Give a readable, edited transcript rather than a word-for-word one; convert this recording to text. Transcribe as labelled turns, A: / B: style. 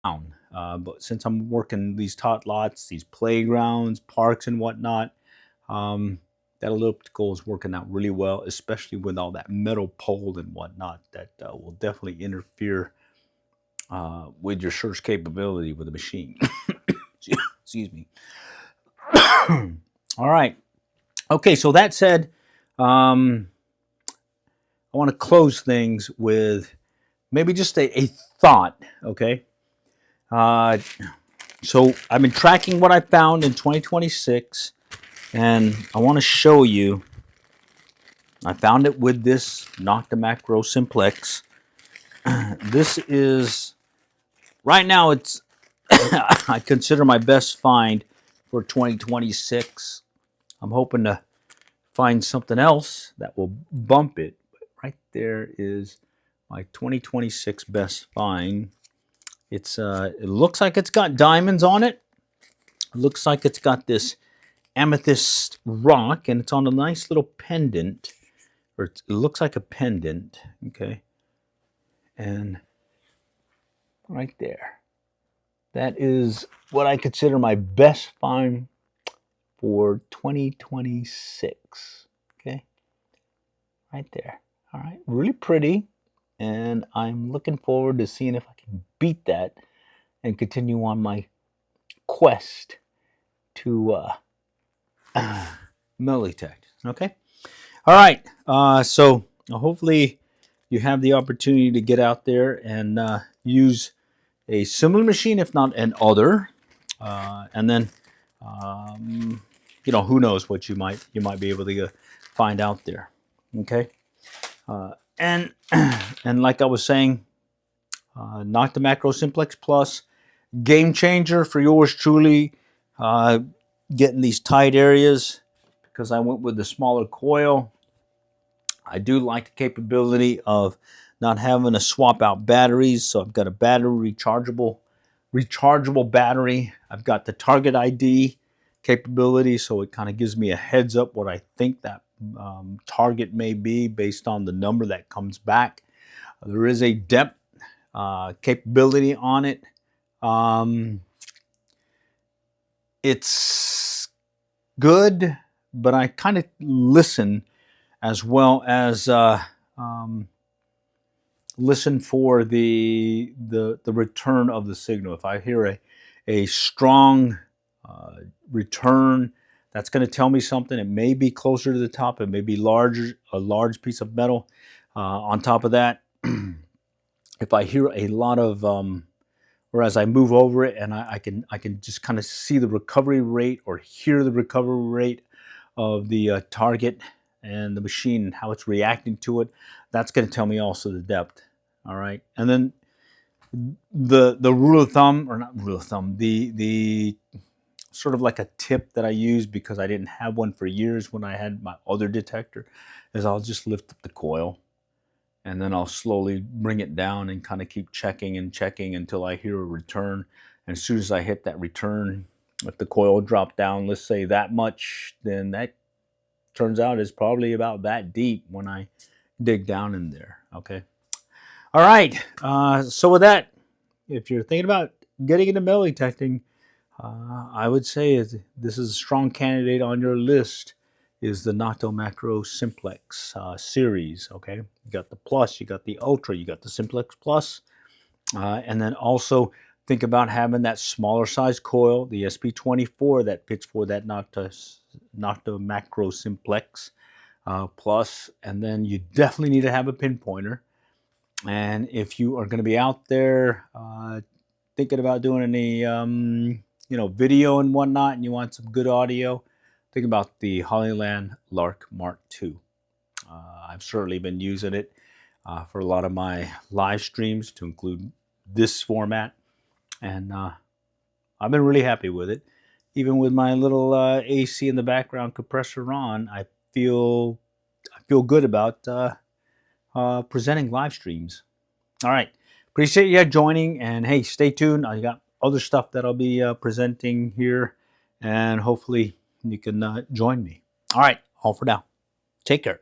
A: down. But since I'm working these tot lots, these playgrounds, parks and whatnot, that elliptical is working out really well, especially with all that metal pole and whatnot that will definitely interfere with your search capability with the machine. Excuse me. All right. Okay, so that said, I want to close things with maybe just a thought, okay? So I've been tracking what I found in 2026, and I want to show you. I found it with this Nokta Macro Simplex. This is, right now, it's I consider my best find for 2026. I'm hoping to find something else that will bump it. But right there is my 2026 best find. It's it looks like it's got diamonds on it. It looks like it's got this amethyst rock, and it's on a nice little pendant, or it looks like a pendant. Okay, and right there, that is what I consider my best find for 2026. Okay, right there. All right, really pretty, and I'm looking forward to seeing if I can beat that and continue on my quest to metal detect. Okay, all right. So hopefully you have the opportunity to get out there and use a similar machine, if not an other, and then you know, who knows what you might be able to find out there. Okay, and like I was saying, Nokta Macro Simplex Plus, game changer for yours truly. Getting these tight areas because I went with the smaller coil. I do like the capability of not having to swap out batteries, so I've got a battery rechargeable battery. I've got the target ID capability, so it kind of gives me a heads up what I think that target may be based on the number that comes back. There is a depth capability on it. It's good, but I kind of listen as well as listen for the return of the signal. If I hear a strong return, that's going to tell me something. It may be closer to the top. It may be a large piece of metal. On top of that, if I hear a lot of or as I move over it and I can just kind of see the recovery rate or hear the recovery rate of the target and the machine and how it's reacting to it, that's going to tell me also the depth. All right, and then the rule of thumb, or not rule of thumb, the sort of like a tip that I use because I didn't have one for years when I had my other detector, is I'll just lift up the coil and then I'll slowly bring it down and kind of keep checking and checking until I hear a return. And as soon as I hit that return, if the coil dropped down, let's say that much, then that turns out is probably about that deep when I dig down in there. Okay. All right. So with that, if you're thinking about getting into metal detecting, I would say this is a strong candidate on your list, is the Nokta Macro Simplex series. Okay, you got the Plus, you got the Ultra, you got the Simplex Plus, and then also think about having that smaller size coil, the SP24 that fits for that Nokta Macro Simplex Plus, and then you definitely need to have a pinpointer. And if you are going to be out there thinking about doing any you know, video and whatnot, and you want some good audio, think about the Hollyland Lark Mark II. I've certainly been using it for a lot of my live streams, to include this format, and I've been really happy with it. Even with my little AC in the background compressor on, I feel good about presenting live streams. All right, appreciate you joining, and hey, stay tuned. I got other stuff that I'll be presenting here, and hopefully you can join me. All right, all for now. Take care.